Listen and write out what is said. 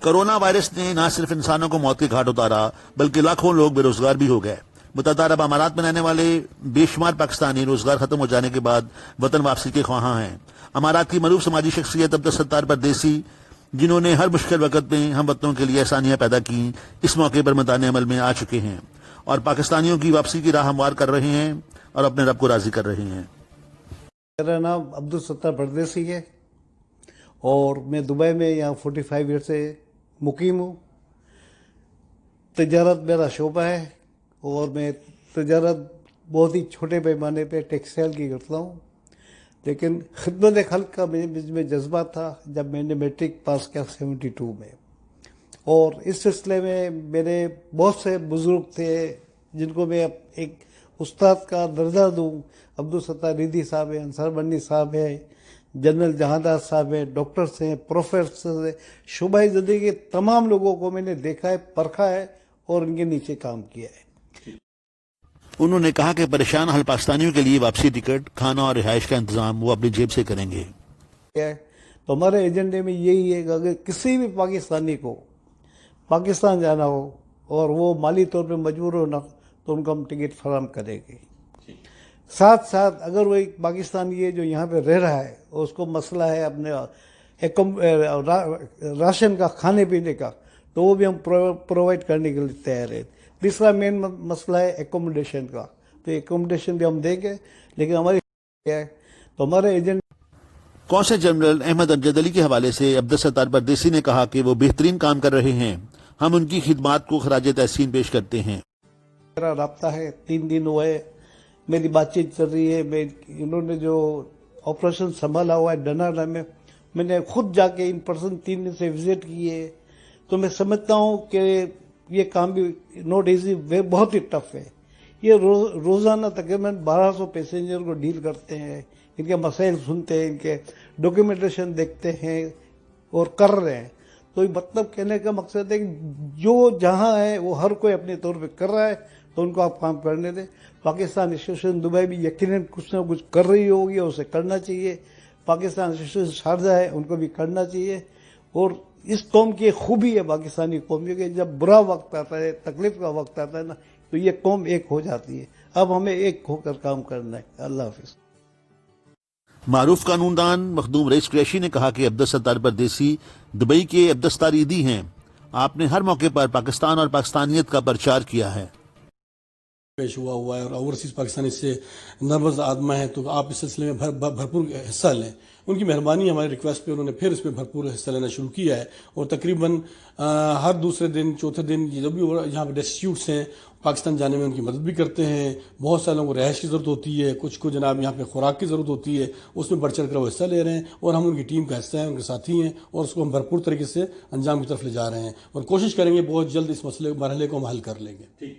Corona virus نے نہ صرف انسانوں کو موت کے گھاٹ اتارا بلکہ لاکھوں لوگ بے روزگار بھی ہو گئے۔ متحدہ عرب امارات میں رہنے والے بے شمار پاکستانی روزگار ختم ہو جانے کے بعد وطن واپسی کے خواہاں ہیں۔ امارات کی معروف سماجی شخصیت عبدالستار پردیسی، جنہوں نے ہر مشکل وقت میں ہم وطنوں کے لیے آسانیاں پیدا کی، اس موقع پر میدان عمل میں آ چکے ہیں اور پاکستانیوں کی واپسی کی راہ ہموار کر رہے ہیں اور اپنے رب کو راضی کر رہے ہیں۔ میرا نام عبدالستار پردیسی ہے اور میں دبئی میں یہاں 45 ایئر سے مقیم ہوں۔ تجارت میرا شعبہ ہے اور میں تجارت بہت ہی چھوٹے پیمانے پہ ٹیکسٹائل کی کرتا ہوں، لیکن خدمت خلق کا مجھ میں جذبہ تھا جب میں نے میٹرک پاس کیا 72 میں، اور اس سلسلے میں میرے بہت سے بزرگ تھے جن کو میں ایک استاد کا درجہ دوں۔ عبدالستار ریدھی صاحب ہیں، انصار بنی صاحب ہیں، جنرل جہاندار صاحب ہیں، ڈاکٹرس ہیں، پروفیسر ہیں، شعبۂ زندگی کے تمام لوگوں کو میں نے دیکھا ہے، پرکھا ہے اور ان کے نیچے کام کیا ہے۔ انہوں نے کہا کہ پریشان حال پاکستانیوں کے لیے واپسی ٹکٹ، کھانا اور رہائش کا انتظام وہ اپنی جیب سے کریں گے۔ تو ہمارے ایجنڈے میں یہی ہے کہ اگر کسی بھی پاکستانی کو پاکستان جانا ہو اور وہ مالی طور پہ مجبور ہو نہ، تو ان کو ہم ٹکٹ فراہم کریں گے۔ ساتھ ساتھ اگر وہ ایک پاکستانی ہے جو یہاں پہ رہ رہا ہے اور اس کو مسئلہ ہے اپنے راشن کا، کھانے پینے کا، تو وہ بھی ہم پرووائڈ کرنے کے لیے تیار ہیں۔ تیسرا مین مسئلہ ہے ایکوموڈیشن کا، تو ایکوموڈیشن بھی ہم دیں گے، لیکن ہماری ہے تو ہمارے ایجنٹ قوس جنرل احمد امجد علی کے حوالے سے عبدالستار پردیسی نے کہا کہ وہ بہترین کام کر رہے ہیں، ہم ان کی خدمات کو خراج تحسین پیش کرتے ہیں۔ میرا رابطہ ہے، 3 دن ہوئے میری بات چیت چل رہی ہے۔ انہوں نے جو آپریشن سنبھالا ہوا ہے ڈنر میں نے خود جا کے ان پرسن 3 دن سے وزٹ کی ہے، تو میں سمجھتا ہوں کہ یہ کام بھی نوٹ ایزی، بہت ہی ٹف ہے۔ یہ روزانہ تقریباً 1200 پیسنجر کو ڈیل کرتے ہیں، ان کے مسائل سنتے ہیں، ان کے ڈاکیومنٹیشن دیکھتے ہیں اور کر رہے ہیں۔ تو یہ مطلب کہنے کا مقصد ہے کہ جو جہاں ہے وہ ہر کوئی اپنے طور پہ کر رہا ہے، تو ان کو آپ کام کرنے دیں۔ پاکستان ایسوسیشن دبئی بھی یقیناً کچھ نہ کچھ کر رہی ہوگی اور اسے کرنا چاہیے۔ پاکستان ایسوسیشن شارجہ ہے، ان کو بھی کرنا چاہیے۔ اور اس قوم کی خوبی ہے پاکستانی قوم کہ جب برا وقت آتا ہے، تکلیف کا وقت آتا ہے نا، تو یہ قوم ایک ہو جاتی ہے۔ اب ہمیں ایک ہو کر کام کرنا ہے۔ اللہ حافظ۔ معروف قانون دان مخدوم رئیس قریشی نے کہا کہ عبدالستار پردیسی دبئی کے عبدالستار ایدھی ہیں۔ آپ نے ہر موقع پر پاکستان اور پاکستانیت کا پرچار کیا ہے۔ پیش ہوا ہے اور اوورسیز پاکستانی سے نربز آدمہ ہیں، تو آپ اس سلسلے میں بھرپور حصہ لیں۔ ان کی مہربانی، ہماری ریکویسٹ پہ انہوں نے پھر اس میں بھرپور حصہ لینا شروع کیا ہے، اور تقریباً ہر دوسرے دن، چوتھے دن جو بھی یہاں پہ ڈسٹیوٹس ہیں پاکستان جانے میں ان کی مدد بھی کرتے ہیں۔ بہت سارے لوگوں کو رہائش کی ضرورت ہوتی ہے، کچھ کو جناب یہاں پہ خوراک کی ضرورت ہوتی ہے، اس میں بڑھ چڑھ کر وہ حصہ لے رہے ہیں، اور ہم ان کی ٹیم کا حصہ ہیں، ان کے ساتھی ہیں، اور اس کو ہم بھرپور طریقے سے انجام کی طرف لے جا رہے ہیں، اور کوشش کریں گے بہت جلد اس مرحلے کو ہم حل کر لیں گے۔